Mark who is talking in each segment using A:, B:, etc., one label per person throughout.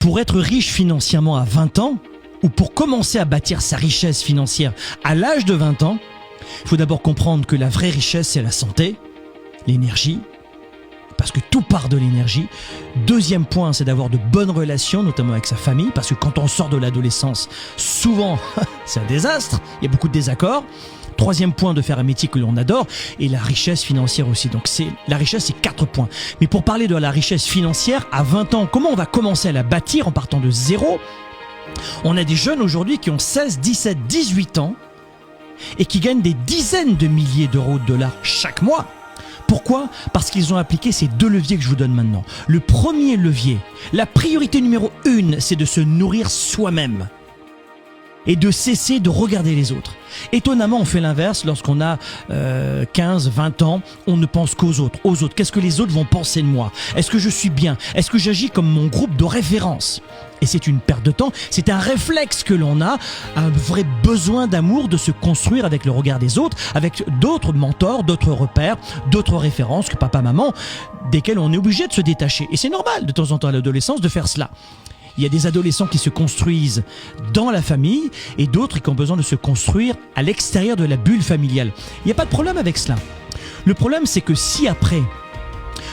A: Pour être riche financièrement à 20 ans, ou pour commencer à bâtir sa richesse financière à l'âge de 20 ans, il faut d'abord comprendre que la vraie richesse, c'est la santé, l'énergie, parce que tout part de l'énergie. Deuxième point, c'est d'avoir de bonnes relations, notamment avec sa famille, parce que quand on sort de l'adolescence, souvent, c'est un désastre, il y a beaucoup de désaccords. Troisième point, de faire un métier que l'on adore, et la richesse financière aussi. Donc la richesse, c'est 4 points. Mais pour parler de la richesse financière, à 20 ans, comment on va commencer à la bâtir en partant de zéro? On a des jeunes aujourd'hui qui ont 16, 17, 18 ans et qui gagnent des dizaines de milliers d'euros de dollars chaque mois. Pourquoi? Parce qu'ils ont appliqué ces 2 leviers que je vous donne maintenant. Le premier levier, la priorité numéro 1, c'est de se nourrir soi-même et de cesser de regarder les autres. Étonnamment, on fait l'inverse lorsqu'on a 15, 20 ans, on ne pense qu'aux autres. Aux autres, qu'est-ce que les autres vont penser de moi? Est-ce que je suis bien? Est-ce que j'agis comme mon groupe de référence? Et c'est une perte de temps, c'est un réflexe que l'on a, un vrai besoin d'amour, de se construire avec le regard des autres, avec d'autres mentors, d'autres repères, d'autres références que papa, maman, desquels on est obligé de se détacher. Et c'est normal de temps en temps à l'adolescence de faire cela. Il y a des adolescents qui se construisent dans la famille et d'autres qui ont besoin de se construire à l'extérieur de la bulle familiale. Il n'y a pas de problème avec cela. Le problème, c'est que si après,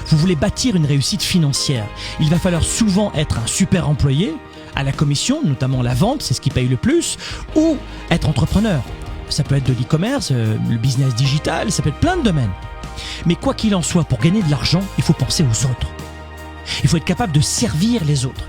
A: vous voulez bâtir une réussite financière, il va falloir souvent être un super employé, à la commission, notamment la vente, c'est ce qui paye le plus, ou être entrepreneur. Ça peut être de l'e-commerce, le business digital, ça peut être plein de domaines. Mais quoi qu'il en soit, pour gagner de l'argent, il faut penser aux autres. Il faut être capable de servir les autres.